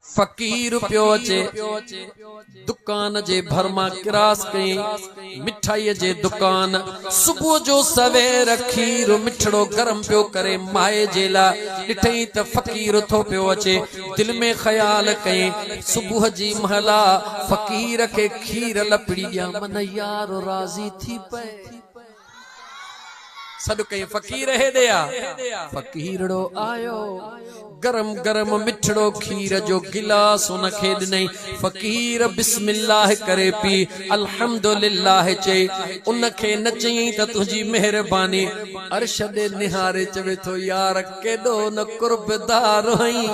फकीर पियो अचे दुकान जे भरमा किरास कई मिठाई जे दुकान सुबह जो सवेर खीर मिठड़ो गरम पियो करे माए जे ला ॾिठई त फकीर थो पियो अचे दिल में ख्याल कई सुबह जी महला फकीर के खीर लपड़ी दिया मन यार राजी थी पे सद कई फकीर हेॾे आ फकीरड़ो आयो गरम गरम मिठड़ो खीर जो गिलास उनखे ॾिनई फकीर बिस्मिल्लाह करे पी अल्हम्दुलिल्लाह चई उनखे न चई त तुंहिंजी मेहरबानी अर्श ॾे निहारे चवे थो यार केॾो न कुर्बदार हई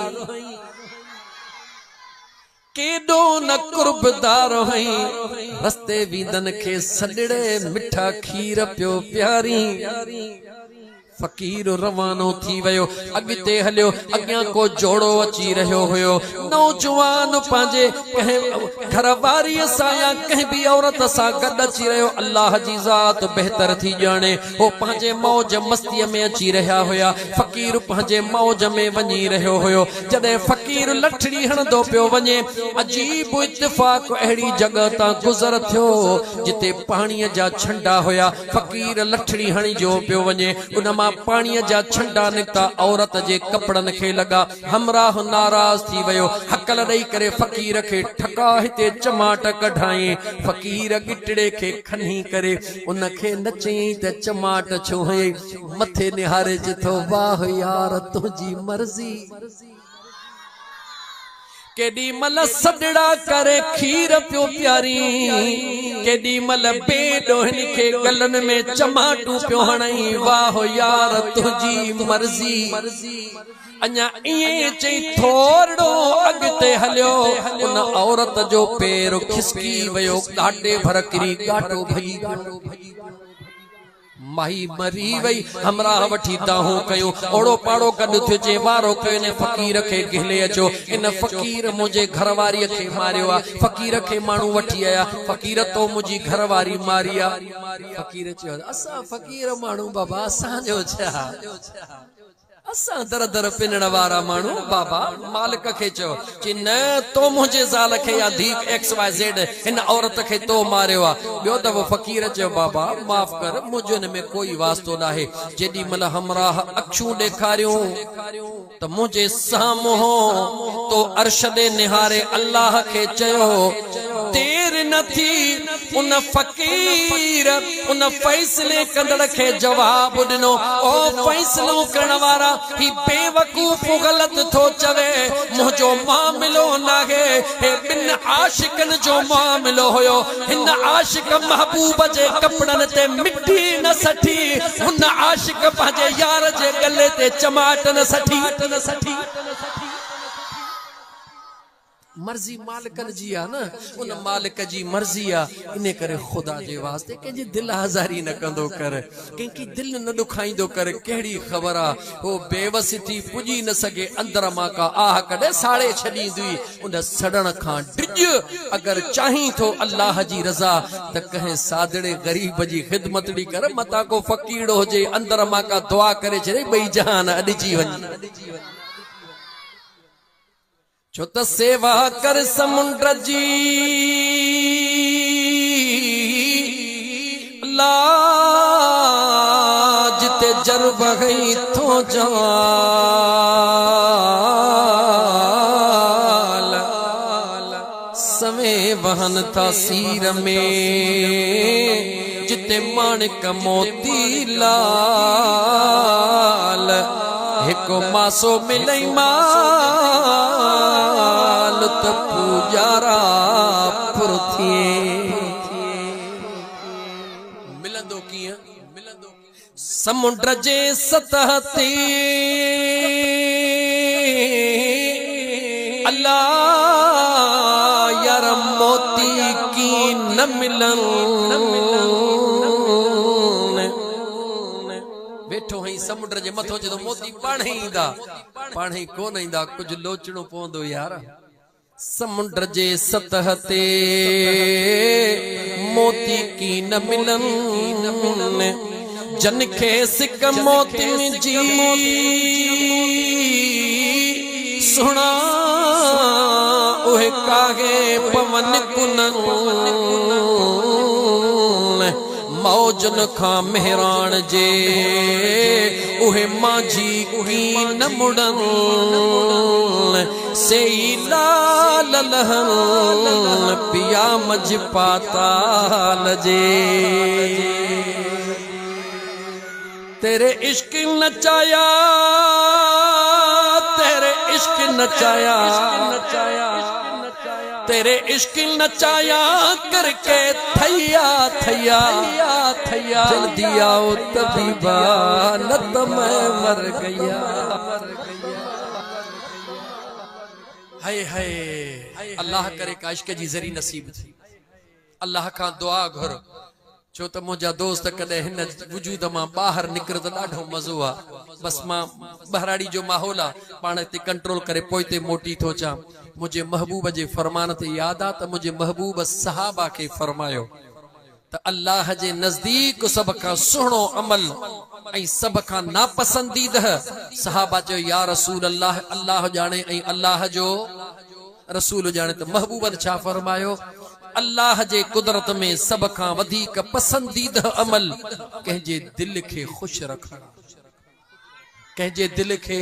केॾो न कुर्बदार हई रस्ते वींदन खे सॾड़े मिठा खीर पियो प्यारी फकीर रवानो थी वयो अॻिते हलियो अॻियां को जोड़ो अची रहियो हुयो नौजवान पंहिंजे कंहिं घरवारीअ सां या कंहिं बि औरत सां गॾु अची रहियो अल्लाह जी ज़ात बहितर थी ॼाणे हो पंहिंजे मौज मस्तीअ में अची रहिया हुया फकीर पंहिंजे मौज में वञी रहियो हुयो जॾहिं फकीर लठड़ी हणंदो पियो वञे अजीब इत्तिफ़ाक़ अहिड़ी जॻह तां गुज़र थियो जिते पाणीअ जा छंडा हुया फकीर लठड़ी हणी जो पियो वञे उन मां पाणीअ जा छंडा निकता औरत जे कपड़न खे लगा हमराह नाराज थी वयो हकल ॾेई करे फकीर खे ठका हिते चमाट कढाई फकीर गिटड़े खे खनी करे उन खे न चई त चमाट छो हई मथे निहारे जिथो वाह यार तुंहिंजी मर्ज़ी केडी मल सदड़ा करे खीर पियो प्यारी केडी मल बेडोहन के गलन में चमाटू पियो हणई वाह यार तुझी मर्जी अञा इए चई थोड़ो अगते हलियो उन औरत जो पैर खिसकी वयो गाटे भर किरी गाटो भई माही मरी वई हमरा वठी दाहू कयो ओड़ो पाड़ो कद थियो जे वारो कयो ने फकीर के गिले अचो इन फकीर मुझे घरवारी के मारियो आ फकीर के मानू वठी आया फकीर तो मुझी घरवारी मारिया फकीर चयो असा फकीर मानू बाबा असा जो छा असा दर दर पिनण वारा मानू बाबा मालिक के चो कि न तो मुझे जाल के या धी XYZ इन औरत के तो मारियो आ बियो दफो फकीर चयो बाबा माफ कर मुझे में कोई वास्तो ना है जेडी मल हमरा अखियों देखारियो तो मुझे सामो तो अर्श दे निहारे अल्लाह के चयो देर न थी उन फकीर उन फैसले कंदड़ के जवाब दिनो ओ फैसलो करण वारा ही बेवकूफ गलत थो चवे मुझो मामलो नाहे हे बिन आशिकन जो मामलो होयो हिन आशिक महबूब जे कपड़न ते मिट्टी न सठी हुन आशिक पंहिंजे यार जे गले ते चमाट न सठी मर्जी मालिकन जी आ न उन मालिक जी मर्जी आ इने करे खुदा जे वास्ते के जी दिल हजारी न कंदो कर केकी दिल न दुखाइंदो कर केड़ी खबर आ वो बेवसी थी पुजी न सके अंदर मा का आह कदे साड़े छडींदी उन सड़न खां डिज अगर चाही तो अल्लाह जी रजा त कहे सादड़े गरीब जी खिदमत दी कर मता को फकीर हो जे अंदर मा का दुआ करे छे बई जहान अडजी वनी छो त सेवा कर समुंद्र जी लाज ते जरब गई थो जाल सवे वहन था सीर में जिते माणिक मोती लाल हिको मासो मिलई माल त पूजारा पुरथिए मिलंदो कीअं समुंड जे सतह ते अल्लाह यार मोती की न मिलन बैठो हई समुंड जे मथो जो मोती पाण ही ईंदा पाण ही कोन ईंदा कुछ लोचणो पवंदो यार समुंड जे सतह ते मोती की न मिलन जन खे सिक मोती जी सुना कागे पवन कुनन मौजन खां मेहरान जे उहे माझी की न मुड़न से लाल लहन पिया मज पाताल जे तेरे इश्क नचाया तेरे इश्क नचाया तेरे इश्क नचाया करके थैया थैया थैया जल्दी आओ तबीबा न तो मैं मर गया। हाय हाय अल्लाह करे का इश्क जी ज़री नसीब थी अल्लाह का दुआ घुर छो त मुझा दोस्त कदे हिन वजूद मां बाहर निकर त ॾाढो मज़ो आ बस मां बहराड़ी जो माहौल आ पाण ते कंट्रोल करे पोइ ते मोटी थो चा मुझे महबूब जे फरमान ते याद आ त मुझे महबूब सहाबा के फरमायो त अल्लाह जे नजदीक सब का सुहणो अमल ऐं सब का नापसंदीदा सहाबा जो या रसूल अल्लाह अल्लाह जाने ऐं अल्लाह जो रसूल जाने त महबूब छा फरमायो अल्लाह जे कुदरत में सब का वधीक पसंदीदा अमल कंहिंजे दिल के खुश रखना कंहिंजे दिल के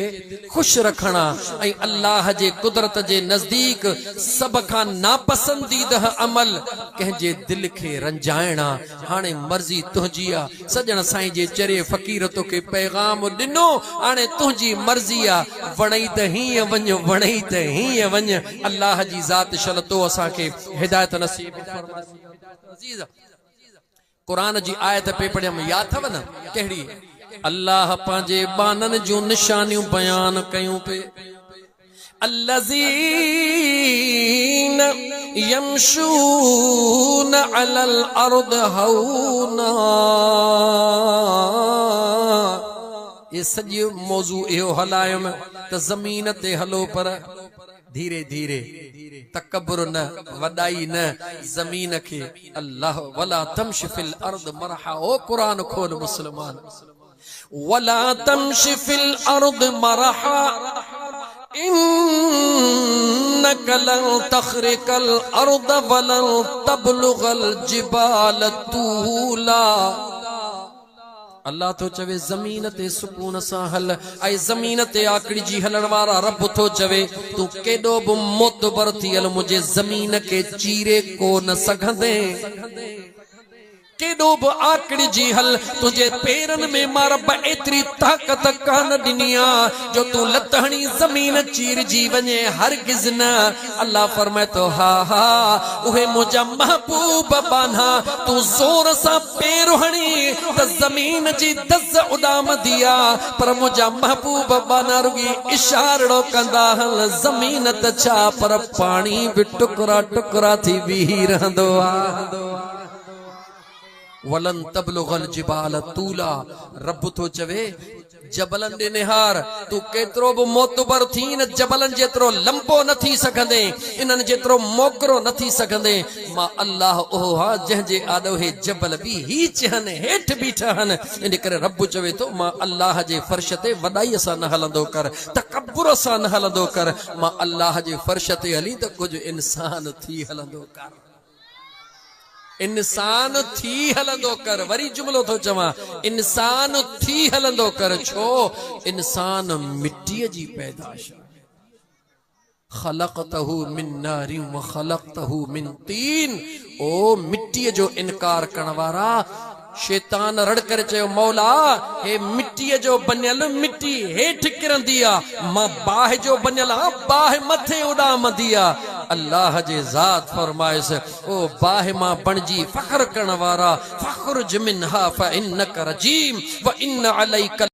खुश रखना ऐं अल्लाह जे कुदरत जे नजदीक सब का नापसंदीदा अमल कंहिंजे दिल के रंजाइणा। हाणे मर्जी तुंहिंजी आ सजण साईं जे चरे फ़कीर तोखे पैगाम ॾिनो हाणे तुंहिंजी मर्जी आ वणई त हीअं वञ वणई त हीअं वञ अल्लाह जी ज़ात शल तो असांखे हिदायत नसीब फरमाए। क़ुरान जी आयत पे पढ़ियमि याद अथव न कहिड़ी अल्लाह पांजे बानन जो निशानियों बयान कयूं पे अल्लज़ीन यमशून अलल अर्द हौना ये सॼो मौजू इहो हलायो त ज़मीन ते हलो पर धीरे धीरे तकब्बुर न वॾाई न ज़मीन के अल्लाह वला तमश फिल अर्द मरहा ओ कुरान खोल मुसलमान वला तमशी फिल अर्द मरहा इन्नक लन तखरिकल अर्द वलन तबलुगल जिबाल तूला। अल्लाह तो चवे जमीन ते सुकून सा हल ऐं जमीन ते आकड़ी जी हलण वारा रब तो चवे तू केडो बि मोतबर थी हल मुझे जमीन के चीरे को न सघंदे केडो बि आकड़ी जी हल तुझे पेरन में मां रब एतरी ताकत कान ॾिनी आ जो तू लतहणी जमीन चीर जी वञे हरगिज़ न। अल्लाह फरमाए तो हा हा उहे मुझा महबूब बाना तू जोर सा पेर हणी त जमीन जी दस उडाम दिया पर मुझा महबूब बाना रुगी इशारो कंदा हल जमीन त छा पर पानी भी टुकड़ा टुकड़ा थी बीही रहंदो आ। वलन तबलुगल जिबाल तूला रब तो चवे जबलन दे निहार तू केतरो बि मोतबर थी न जबलन जेतरो लंबो न थी सघंदे इनन जेतरो मोकरो न थी सघंदे मां अल्लाह ओहो हा जंहिंजे आॾो हे जबल बि ही चहन हेठ बीठा हन इन करे रब चवे तो मां अल्लाह जे फर्श ते वॾाई सां न हलंदो कर तकब्बुर सां न हलंदो कर मां अल्लाह जे फर्श ते हली त कुझु इंसान थी हलंदो कर इंसान थी हलंदो कर वरी जुमलो तो चवा इंसान थी हलंदो कर छो इंसान मिट्टी जी पैदाश खलक़तहु मिन नारिन व खलक़तहु मिन तीन ओ मिट्टी जो इनकार करण वारा शैतान रड़ करे चयो मौला हे मिट्टी जो बनियल मिट्टी हेठ किरंदी आ मां बाह जो बनियल आ बाह मथे उडामंदी आ। अल्लाह जे ज़ात फरमाइस ओ बाह मां बणजी फख्र करण वारा फख्रुज मिनहा फ इन्नक रजीम व इन अलैका